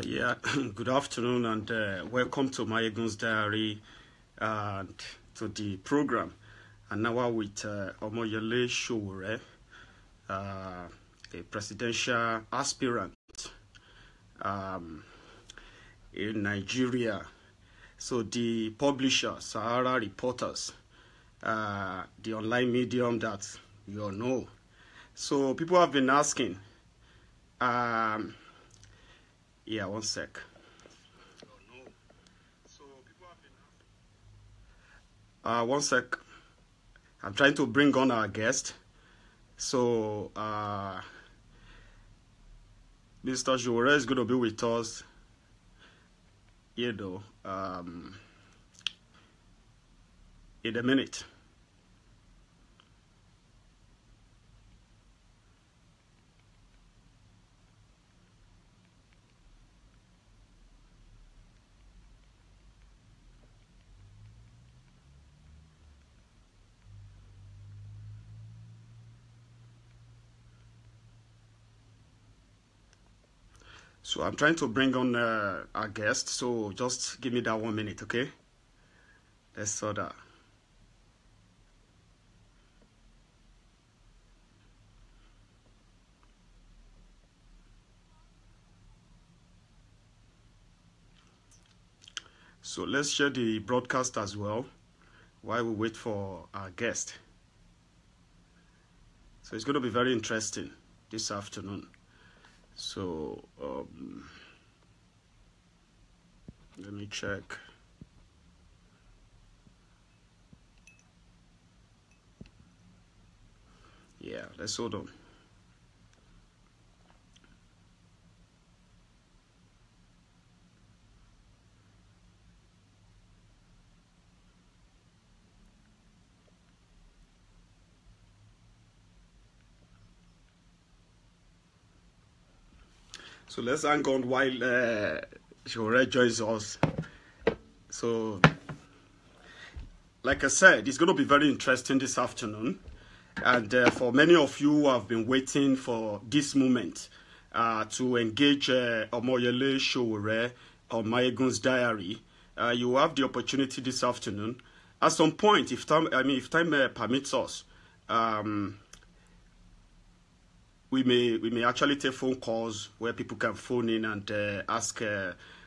Yeah, good afternoon and welcome to Maiyegun's Diary and to the program. And now we're with Omoyele Sowore, a presidential aspirant in Nigeria. So the publisher, Sahara Reporters, the online medium that you all know. So people have been asking, yeah, one sec. One sec. I'm trying to bring on our guest. So, Mr. Sowore is going to be with us, in a minute. So I'm trying to bring on our guest, so just give me that 1 minute, okay? Let's sort that. So let's share the broadcast as well while we wait for our guest. So it's going to be very interesting this afternoon. So, let me check. Yeah, let's hold on. So let's hang on while Sowore joins us. So, like I said, it's going to be very interesting this afternoon. And for many of you who have been waiting for this moment to engage Omoyele Sowore on Maiyegun's Diary, you have the opportunity this afternoon. At some point, if time permits us, we may actually take phone calls where people can phone in and ask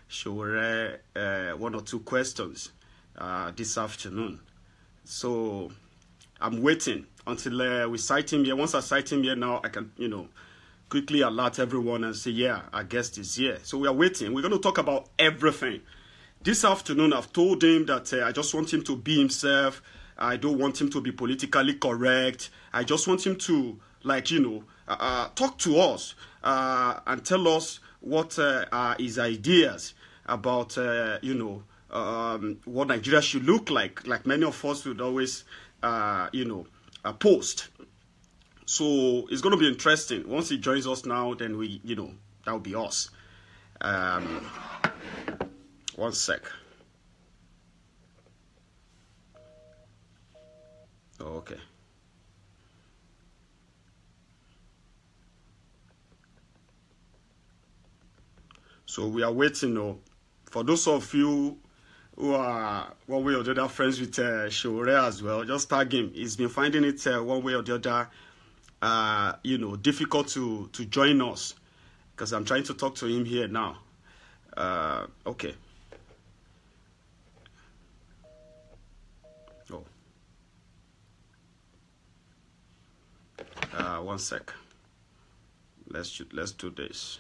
Sowore 1 or 2 questions this afternoon. So I'm waiting until we cite him here. Once I cite him here now, I can, quickly alert everyone and say, yeah, our guest is here. So we are waiting. We're going to talk about everything. This afternoon, I've told him that I just want him to be himself. I don't want him to be politically correct. I just want him to, talk to us and tell us what are his ideas about, what Nigeria should look like many of us would always, post. So it's going to be interesting. Once he joins us now, then that will be us. 1 sec. Okay. So we are waiting for those of you who are one way or the other friends with Sowore as well. Just tag him. He's been finding it one way or the other, difficult to join us because I'm trying to talk to him here now. Okay. Oh. 1 sec. Let's do this.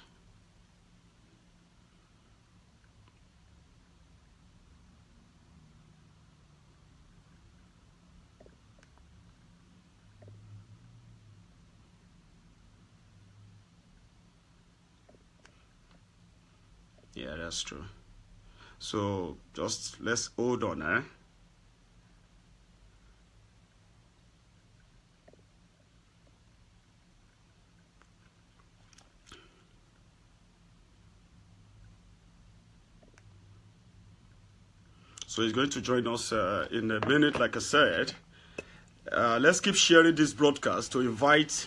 Yeah, that's true. So just let's hold on, So he's going to join us in a minute, like I said. Let's keep sharing this broadcast to invite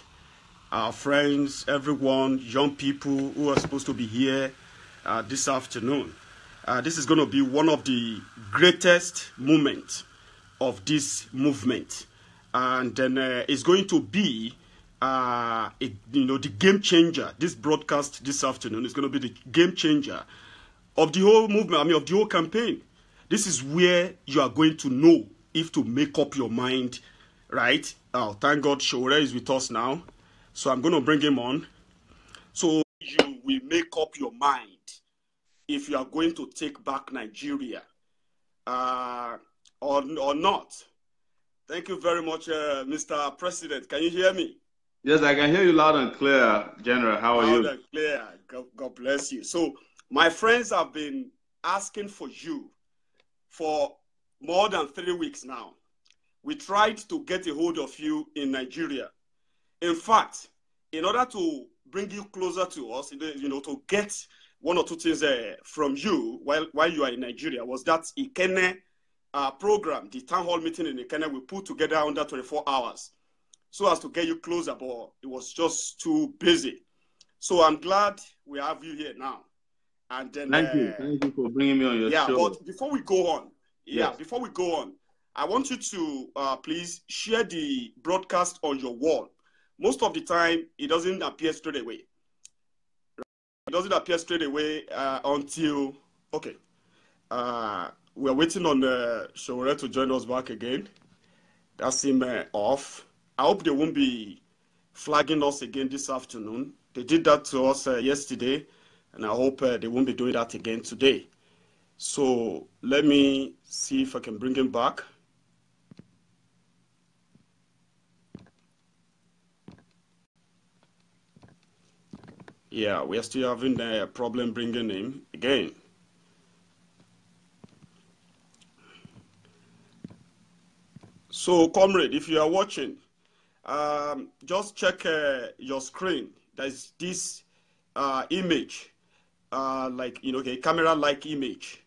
our friends, everyone, young people who are supposed to be here this afternoon. This is going to be one of the greatest moments of this movement. And then it's going to be, the game changer. This broadcast this afternoon is going to be the game changer of the whole movement, of the whole campaign. This is where you are going to know if to make up your mind, right? Oh, thank God Sowore is with us now. So I'm going to bring him on. So you will make up your mind if you are going to take back Nigeria or not. Thank you very much, Mr. President. Can you hear me? Yes, I can hear you loud and clear, General. How are you? Loud and clear. God bless you. So my friends have been asking for you for more than 3 weeks now. We tried to get a hold of you in Nigeria. In fact, in order to bring you closer to us, to get one or two things from you while you are in Nigeria, was that Ikenne program, the town hall meeting in Ikenne, we put together under 24 hours so as to get you closer, but it was just too busy. So I'm glad we have you here now. And then, thank you for bringing me on your show. Yeah, but before we go on, yes. I want you to please share the broadcast on your wall. Most of the time, it doesn't appear straight away. It doesn't appear straight away until, okay. We're waiting on Sowore to join us back again. That's him off. I hope they won't be flagging us again this afternoon. They did that to us yesterday, and I hope they won't be doing that again today. So let me see if I can bring him back. Yeah, we are still having a problem bringing him again. So, comrade, if you are watching, just check your screen. There's this image, a camera-like image.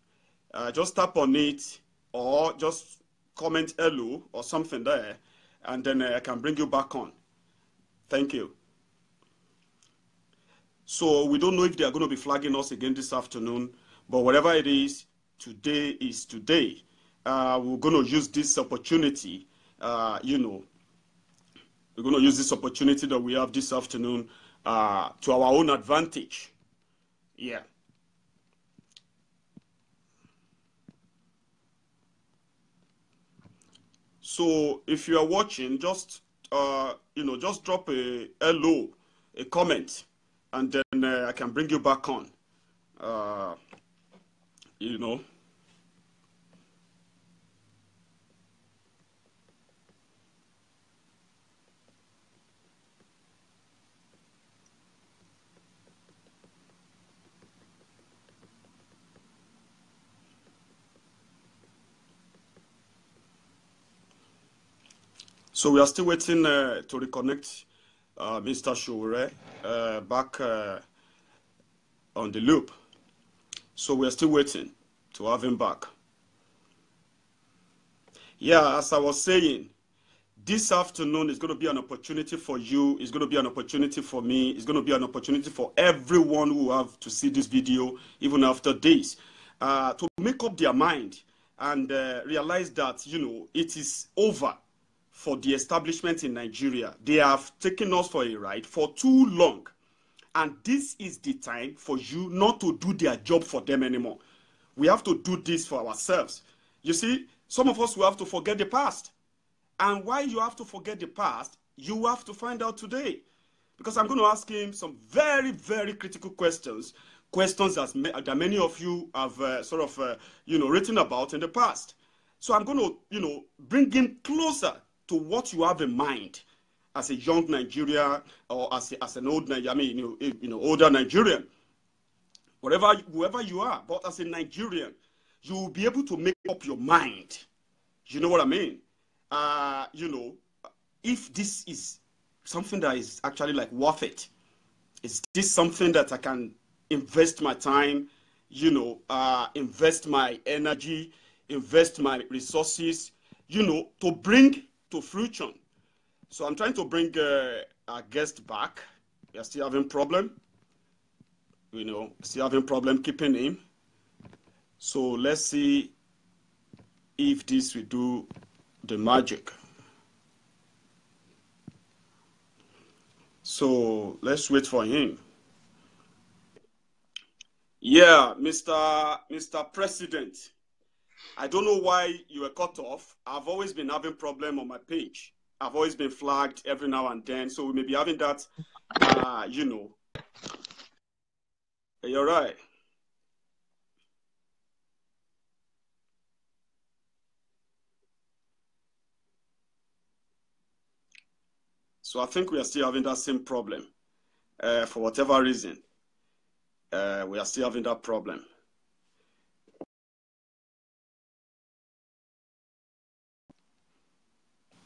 Just tap on it or just comment hello or something there, and then I can bring you back on. Thank you. So we don't know if they are going to be flagging us again this afternoon, but whatever it is, today is today. We're going to use this opportunity, we're going to use this opportunity that we have this afternoon to our own advantage. Yeah. So if you are watching, just drop a hello, a comment, and then I can bring you back on. So we are still waiting to reconnect Mr. Sowore back on the loop. So we are still waiting to have him back. Yeah, as I was saying, this afternoon is going to be an opportunity for you. It's going to be an opportunity for me. It's going to be an opportunity for everyone who have to see this video, even after this, to make up their mind and realize that, it is over for the establishment in Nigeria. They have taken us for a ride for too long. And this is the time for you not to do their job for them anymore. We have to do this for ourselves. You see, some of us will have to forget the past. And why you have to forget the past, you have to find out today. Because I'm going to ask him some very, very critical questions. Questions that many of you have written about in the past. So I'm going to, bring him closer to what you have in mind as a young Nigerian or as an old Nigerian, older Nigerian, whoever you are. But as a Nigerian, you will be able to make up your mind. You know what I mean? If this is something that is actually worth it, is this something that I can invest my time, invest my energy, invest my resources, to bring to fruition. So I'm trying to bring our guest back. We are still having problem. you know, still having problem keeping him. So let's see if this will do the magic. So let's wait for him. Yeah, Mr. President, I don't know why you were cut off. I've always been having problem on my page. I've always been flagged every now and then. So we may be having that, you know. You're right. So I think we are still having that same problem. For whatever reason, we are still having that problem.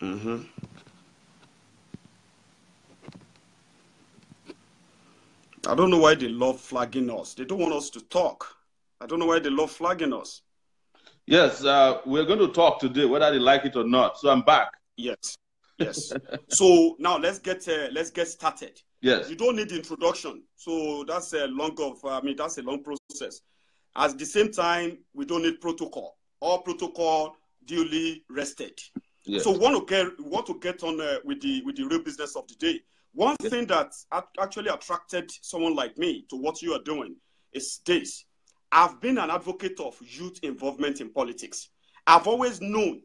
Mm-hmm. I don't know why they love flagging us. They don't want us to talk. I don't know why they love flagging us. Yes, we're going to talk today, whether they like it or not. So I'm back. Yes, yes. So now let's get started. Yes. You don't need introduction. So that's a long process. At the same time, we don't need protocol. All protocol duly rested. Yes. So we want to get on with the real business of the day. One thing that actually attracted someone like me to what you are doing is this. I've been an advocate of youth involvement in politics. I've always known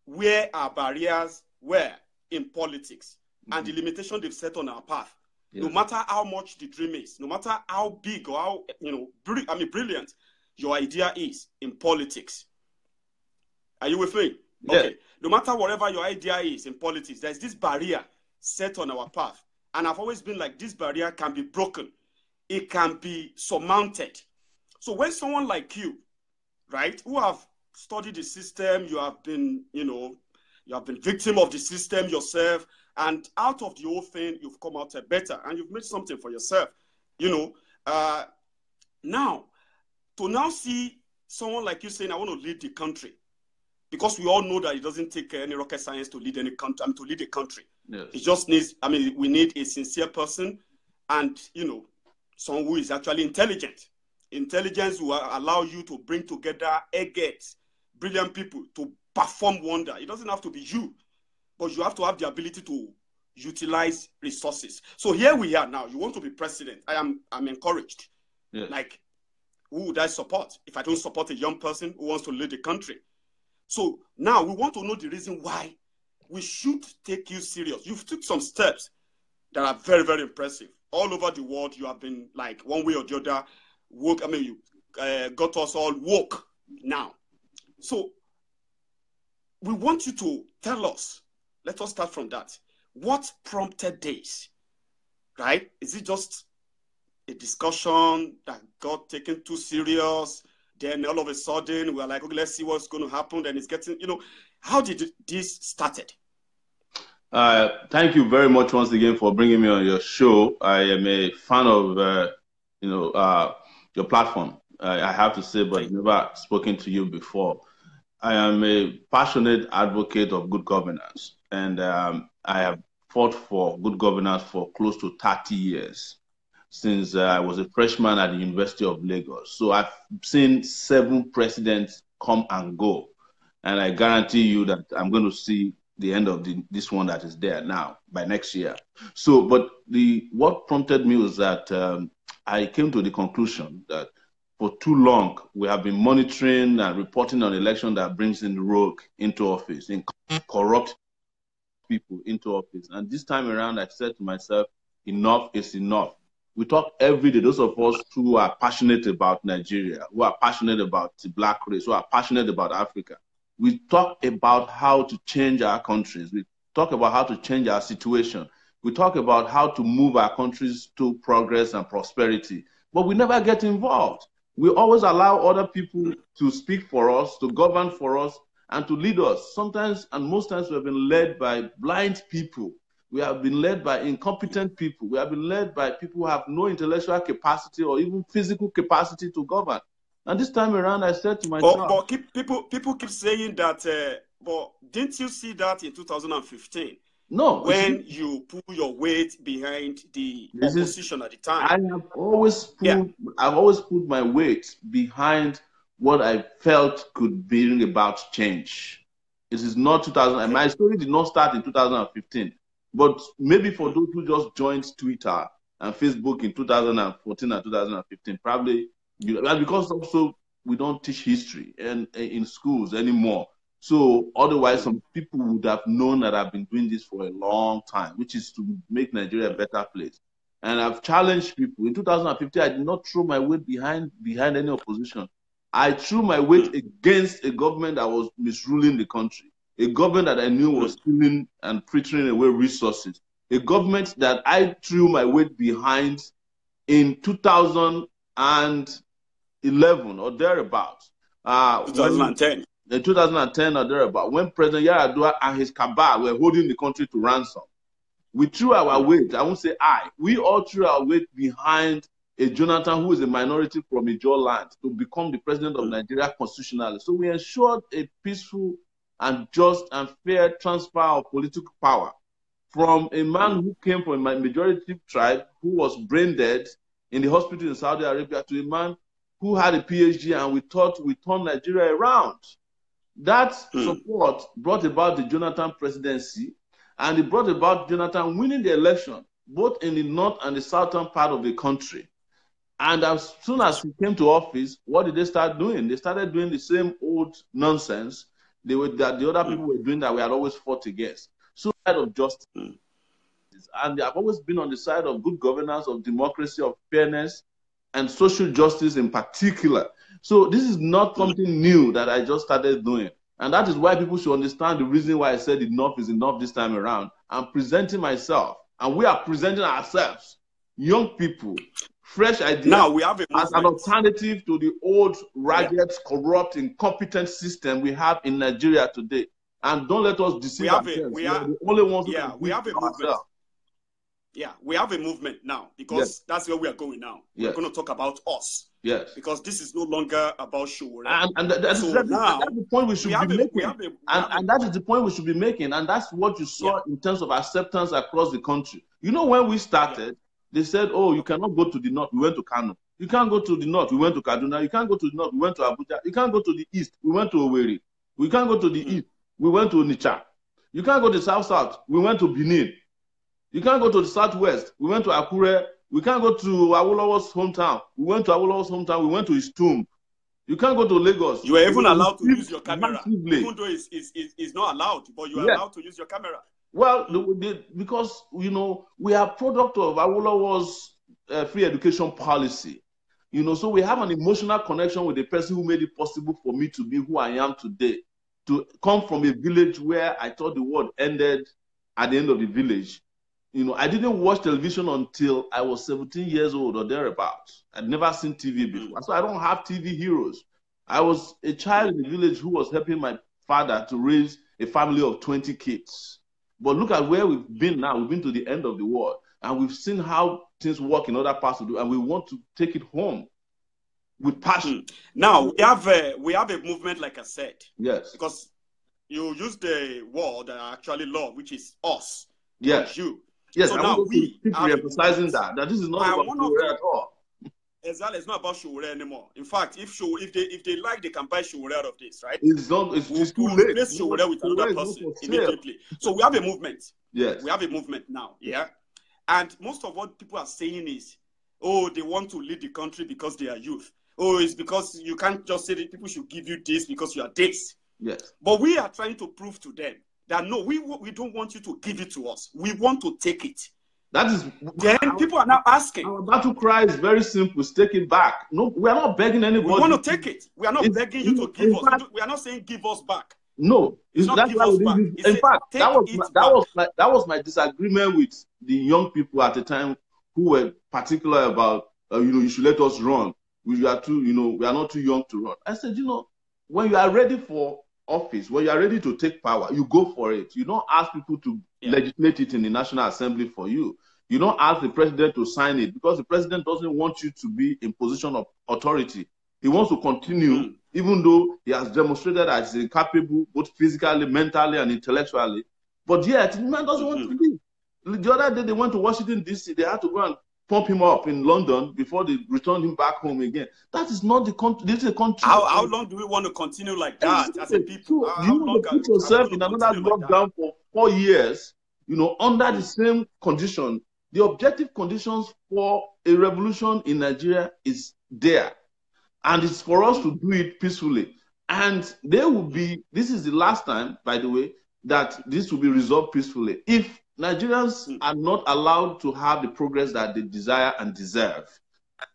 where our barriers were in politics and the limitation they've set on our path. Yes. No matter how much the dream is, no matter how big or how brilliant your idea is in politics. Are you with me? Yeah. Okay. No matter whatever your idea is in politics, there's this barrier set on our path. And I've always been like, this barrier can be broken. It can be surmounted. So when someone like you, right, who have studied the system, you have been victim of the system yourself, and out of the whole thing, you've come out better, and you've made something for yourself. Now, to now see someone like you saying, I want to lead the country, because we all know that it doesn't take any rocket science to lead any country, to lead a country. Yes. It just needs, we need a sincere person and, someone who is actually intelligent. Intelligence will allow you to bring together eggheads, brilliant people to perform wonder. It doesn't have to be you, but you have to have the ability to utilize resources. So here we are now. You want to be president. I'm encouraged. Yes. Like, who would I support if I don't support a young person who wants to lead the country? So now we want to know the reason why we should take you serious. You've took some steps that are very, very impressive. All over the world, you have been like one way or the other woke. You got us all woke now. So we want you to tell us, let us start from that. What prompted this, right? Is it just a discussion that got taken too serious? Then all of a sudden, we're like, okay, let's see what's going to happen. Then it's getting, how did this started? Thank you very much once again for bringing me on your show. I am a fan of, your platform. I have to say, but never spoken to you before. I am a passionate advocate of good governance, and I have fought for good governance for close to 30 years. Since I was a freshman at the University of Lagos. So I've seen 7 presidents come and go. And I guarantee you that I'm going to see the end of this one that is there now by next year. So, but what prompted me was that I came to the conclusion that for too long, we have been monitoring and reporting on election that brings in the rogue into office, in corrupt people into office. And this time around, I said to myself, enough is enough. We talk every day, those of us who are passionate about Nigeria, who are passionate about the Black race, who are passionate about Africa. We talk about how to change our countries. We talk about how to change our situation. We talk about how to move our countries to progress and prosperity. But we never get involved. We always allow other people to speak for us, to govern for us, and to lead us. Sometimes, and most times, we have been led by blind people. We have been led by incompetent people. We have been led by people who have no intellectual capacity or even physical capacity to govern. And this time around, I said to myself... But people keep saying that, but didn't you see that in 2015? No. when you put your weight behind the opposition at the time? I've always put my weight behind what I felt could bring about change. It is not 2000. Okay. My story did not start in 2015, but maybe for those who just joined Twitter and Facebook in 2014 and 2015, probably because also we don't teach history in schools anymore. So otherwise, some people would have known that I've been doing this for a long time, which is to make Nigeria a better place. And I've challenged people. In 2015, I did not throw my weight behind any opposition. I threw my weight against a government that was misruling the country, a government that I knew was stealing and frittering away resources, a government that I threw my weight behind in 2011 or thereabouts. 2010. In 2010 or thereabout, when President Yar'Adua and his cabal were holding the country to ransom. We threw our weight, I won't say we all threw our weight behind a Jonathan who is a minority from Ijaw land to become the president of Nigeria constitutionally. So we ensured a peaceful and just and fair transfer of political power from a man who came from a majority tribe who was brain dead in the hospital in Saudi Arabia to a man who had a PhD, and we thought we turned Nigeria around. That support brought about the Jonathan presidency, and it brought about Jonathan winning the election, both in the north and the southern part of the country. And as soon as he came to office, what did they start doing? They started doing the same old nonsense that the other people were doing that we had always fought against. So, side of justice. And I've always been on the side of good governance, of democracy, of fairness, and social justice in particular. So this is not something new that I just started doing. And that is why people should understand the reason why I said enough is enough this time around. I'm presenting myself, and we are presenting ourselves, young people, fresh ideas. Now we have as an alternative to the old, ragged, corrupt, incompetent system we have in Nigeria today. And don't let us deceive ourselves. We are the only ones who can we have a movement. Yeah, we have a movement now, because that's where we are going now. We're going to talk about us. Yes. Because this is no longer about Sowore. And that's the point we should be making. And that is the point we should be making. And that's what you saw in terms of acceptance across the country. You know, when we started, they said, oh, you cannot go to the north. We went to Kano. You can't go to the north. We went to Kaduna. You can't go to the north. We went to Abuja. You can't go to the east. We went to Owerri. We can't go to the east. We went to Onitsha. You can't go to the south. We went to Benin. You can't go to the southwest. We went to Akure. We can't go to Awolowo's hometown. We went to Awolowo's hometown. We went to his tomb. You can't go to Lagos. You are even allowed to use your camera. Even though it's not allowed, but you are allowed to use your camera. Well, because, you know, we are product of Awolowo's free education policy. You know, so we have an emotional connection with the person who made it possible for me to be who I am today. To come from a village where I thought the world ended at the end of the village. You know, I didn't watch television until I was 17 years old or thereabouts. I'd never seen TV before. So I don't have TV heroes. I was a child in the village who was helping my father to raise a family of 20 kids. But look at where we've been now. We've been to the end of the world, and we've seen how things work in other parts of the world, and we want to take it home with passion. Now, we have a movement, like I said. Yes. Because you use the word that I actually love, which is us. Yes. You. Yes, so I now want to keep emphasizing that this is not about Sowore at all. Exactly, it's not about Sowore anymore. In fact, if they like, they can buy Sowore out of this, right? It's too late. Replace Sowore with another person immediately. So we have a movement. Yes. We have a movement now, yeah? And most of what people are saying is, oh, they want to lead the country because they are youth. Oh, it's because you can't just say that people should give you this because you are this. Yes. But we are trying to prove to them that no, we don't want you to give it to us. We want to take it. That is. Then people are now asking. Our battle cry is very simple. Take it back. No, we are not begging anybody. We want to take it. We are not begging you to give us. We are not saying give us back. No, it's not give us back. In fact, that was my disagreement with the young people at the time who were particular about you should let us run. We are not too young to run. I said, when you are ready for office, when you are ready to take power, you go for it. You don't ask people to legislate it in the National Assembly for you. You don't ask the president to sign it, because the president doesn't want you to be in position of authority. He wants to continue, even though he has demonstrated that he's incapable, both physically, mentally, and intellectually. But yet, the man doesn't want to leave. The other day, they went to Washington, D.C. They had to go and pump him up in London before they returned him back home again. That is not the country. This is a country. How long do we want to continue like that as a people? So you will put yourself in another lockdown for 4 years, under the same condition. The objective conditions for a revolution in Nigeria is there. And it's for us to do it peacefully. And there will be, this is the last time, by the way, that this will be resolved peacefully. If Nigerians are not allowed to have the progress that they desire and deserve,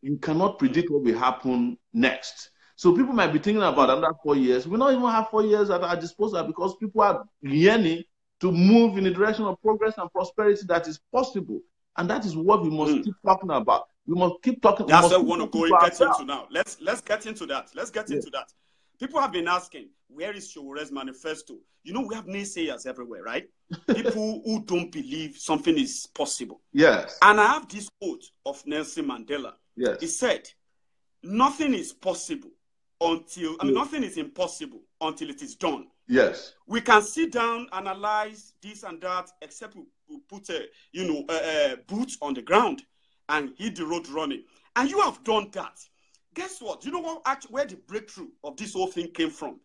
you cannot predict what will happen next. So people might be thinking about another 4 years. We don't even have 4 years at our disposal because people are yearning to move in the direction of progress and prosperity that is possible. And that is what we must keep talking about. We must keep talking. That's what we want to go and get into now. Let's get into that. Let's get into that. People have been asking, where is Sowore's manifesto? We have naysayers everywhere, right? People who don't believe something is possible. Yes. And I have this quote of Nelson Mandela. Yes. He said, nothing is possible until, nothing is impossible until it is done. Yes. We can sit down, analyze this and that, except we put boots on the ground and hit the road running. And you have done that. Guess what? You know what? Where the breakthrough of this whole thing came from,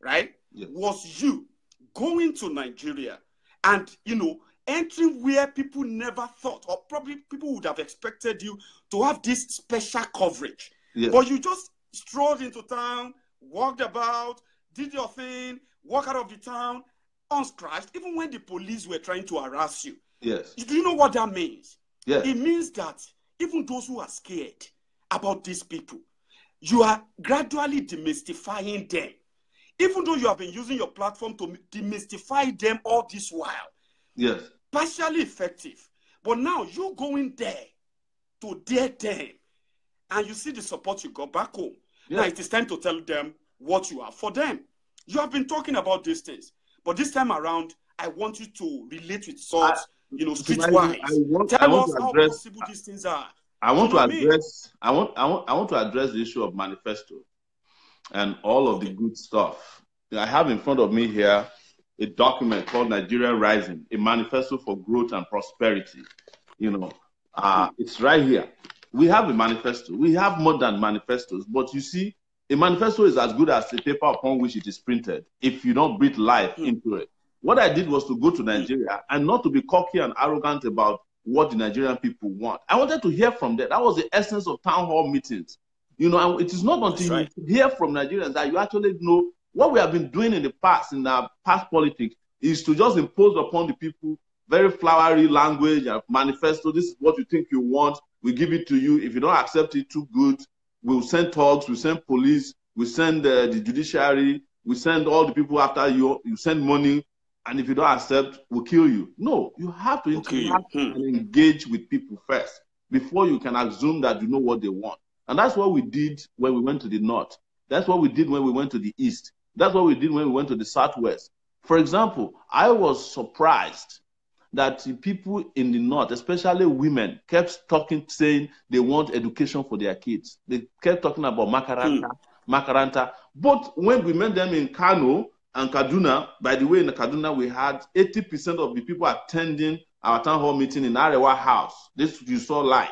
right? Yes. Was you going to Nigeria and, entering where people never thought, or probably people would have expected you to have this special coverage. Yes. But you just strolled into town, walked about, did your thing, walked out of the town, unscratched, even when the police were trying to harass you. Yes. Do you know what that means? Yes. It means that even those who are scared about these people, you are gradually demystifying them. Even though you have been using your platform to demystify them all this while. Yes. Partially effective. But now you're going there to dare them. And you see the support you got back home. Yes. Now it is time to tell them what you are for them. You have been talking about these things. But this time around, I want you to relate with sorts, streetwise. Tell us how possible these things are. I want to address the issue of manifesto and all of the good stuff. I have in front of me here a document called Nigeria Rising, a manifesto for growth and prosperity. It's right here. We have a manifesto. We have more than manifestos, but you see, a manifesto is as good as the paper upon which it is printed if you don't breathe life into it. What I did was to go to Nigeria and not to be cocky and arrogant about what the Nigerian people want. I wanted to hear from them. That was the essence of town hall meetings. It is not until you hear from Nigerians that you actually know what we have been doing in the past, in our past politics, is to just impose upon the people very flowery language and manifesto. This is what you think you want. We give it to you. If you don't accept it, too good. We'll send thugs, we'll send police, we send the judiciary, we send all the people after you, you send money, and if you don't accept, we'll kill you. No, you have to interact and engage with people first before you can assume that you know what they want. And that's what we did when we went to the north. That's what we did when we went to the east. That's what we did when we went to the southwest. For example, I was surprised that the people in the north, especially women, kept saying they want education for their kids. They kept talking about Makaranta. But when we met them in Kano and Kaduna, by the way, in Kaduna, we had 80% of the people attending our town hall meeting in Arewa House. This you saw live.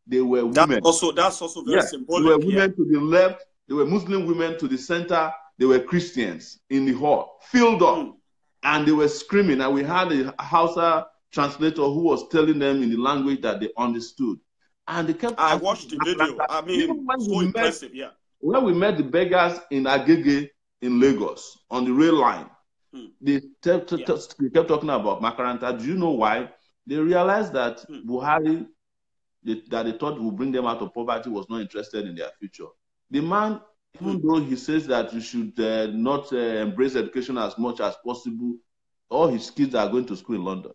They were women. That's also very symbolic. They were women to the left. They were Muslim women to the center. They were Christians in the hall, filled up. And they were screaming. And we had a Hausa translator who was telling them in the language that they understood. And they kept... I watched the video. I mean, so impressive, When we met the beggars in Agege in Lagos on the rail line, they kept talking about Makaranta. Do you know why? They realized that Buhari, that they thought would bring them out of poverty, was not interested in their future. The man, even though he says that you should not embrace education as much as possible, all his kids are going to school in London.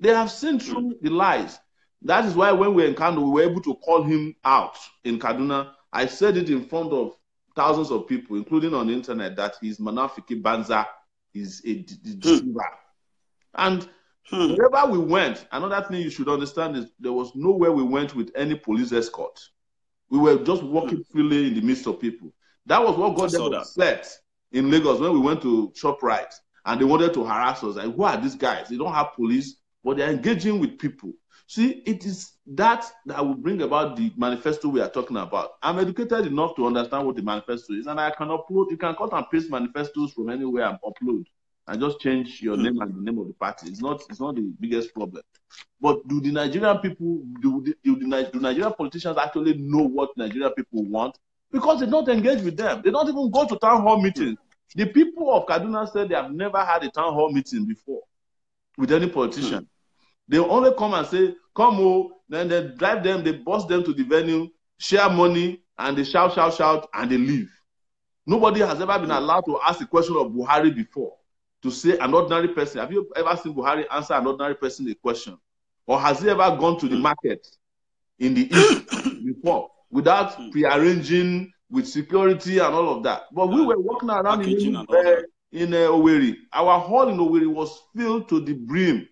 They have seen through the lies. That is why when we were in Kano, we were able to call him out in Kaduna. I said it in front of thousands of people, including on the internet, that his Manafiki Banza is a deceiver. And wherever we went, another thing you should understand is there was nowhere we went with any police escort. We were just walking freely in the midst of people. That was what got them upset in Lagos when we went to ShopRite. and they wanted to harass us. Like, who are these guys? They don't have police, but they're engaging with people. See, it is that will bring about the manifesto we are talking about. I'm educated enough to understand what the manifesto is, and I can upload. You can cut and paste manifestos from anywhere and upload, and just change your name and the name of the party. It's not the biggest problem. But do the Nigerian people, do Nigerian politicians actually know what Nigerian people want? Because they don't engage with them. They don't even go to town hall meetings. The people of Kaduna said they have never had a town hall meeting before with any politician. They only come and say, come on, then they drive them, they bus them to the venue, share money, and they shout, and they leave. Nobody has ever been allowed to ask the question of Buhari before, to say an ordinary person. Have you ever seen Buhari answer an ordinary person a question? Or has he ever gone to the market in the east before without prearranging with security and all of that? But we were walking around in Owerri. Our hall in Owerri was filled to the brim.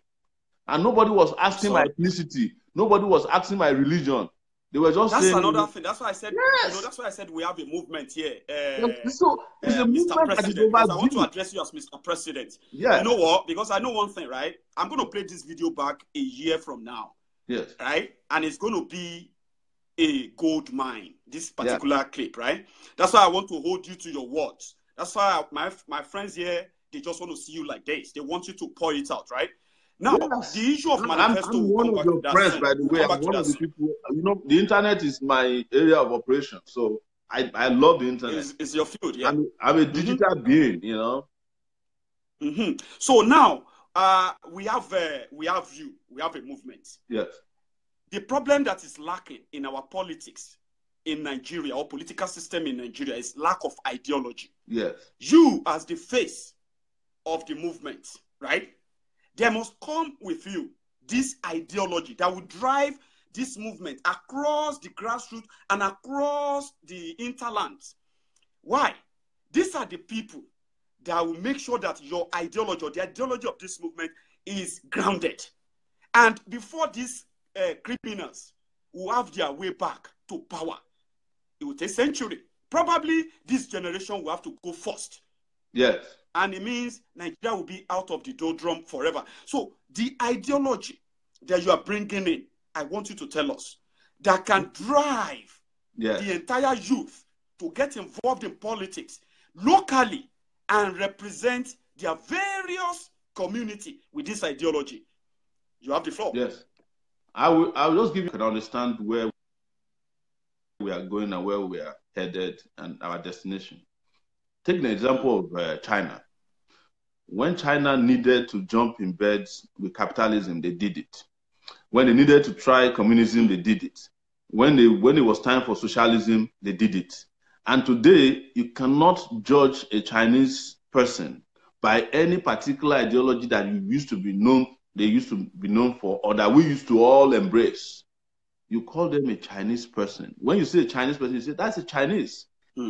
And nobody was asking my ethnicity. Nobody was asking my religion. They were just saying... That's another thing. That's why I said, that's why I said we have a movement here. So it's a movement that is overdue. I want to address you as Mr. President. Yeah. You know what? Because I know one thing, right? I'm going to play this video back a year from now. Yes. Right? And it's going to be a gold mine, this particular clip, right? That's why I want to hold you to your words. That's why my friends here, they just want to see you like this. They want you to pour it out, right? Now, the issue of manifesto... I'm one of your friends, by the way. I'm one of the people... You know, the internet is my area of operation. So I love the internet. It's your field, yeah? I'm a digital being, you know? So now, we have you. We have a movement. Yes. The problem that is lacking in our politics in Nigeria, or political system in Nigeria, is lack of ideology. Yes. You, as the face of the movement, right? There must come with you this ideology that will drive this movement across the grassroots and across the interlands. Why? These are the people that will make sure that your ideology or the ideology of this movement is grounded. And before these criminals will have their way back to power, it will take a century. Probably this generation will have to go first. Yes. And it means Nigeria will be out of the doldrum forever. So the ideology that you are bringing in, I want you to tell us, that can drive the entire youth to get involved in politics locally and represent their various community with this ideology. You have the floor. Yes. I will just give you an understand where we are going and where we are headed and our destination. Take an example of China. When China needed to jump in bed with capitalism, they did it. When they needed to try communism, they did it. When it was time for socialism, they did it. And today, you cannot judge a Chinese person by any particular ideology that they used to be known for, or that we used to all embrace. You call them a Chinese person. When you say a Chinese person, you say that's a Chinese.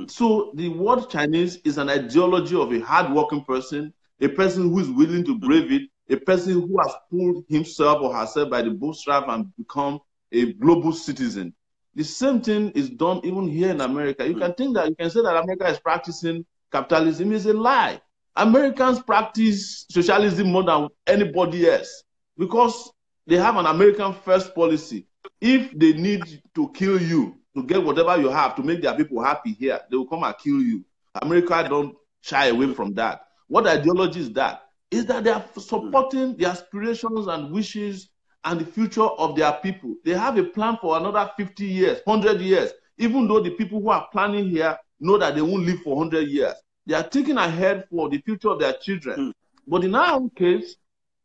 So the word Chinese is an ideology of a hardworking person, a person who is willing to brave it, a person who has pulled himself or herself by the bootstrap and become a global citizen. The same thing is done even here in America. You can say that America is practicing capitalism. Is a lie. Americans practice socialism more than anybody else because they have an American first policy. If they need to kill you to get whatever you have to make their people happy here, they will come and kill you. America don't shy away from that. What ideology is that? Is that they are supporting the aspirations and wishes and the future of their people. They have a plan for another 50 years, 100 years, even though the people who are planning here know that they won't live for 100 years. They are thinking ahead for the future of their children. But in our own case,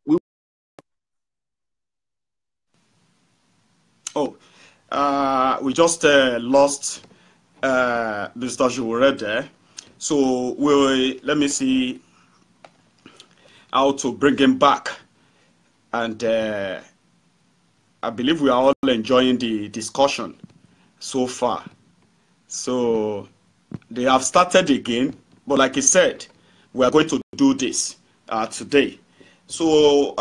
we just lost Mr. Sowore there. So let me see how to bring him back. And I believe we are all enjoying the discussion so far. So they have started again. But like I said, we are going to do this today. So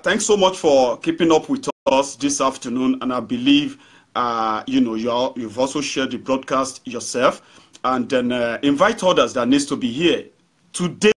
thanks so much for keeping up with us this afternoon. And I believe, you've also shared the broadcast yourself. And then invite others that needs to be here today.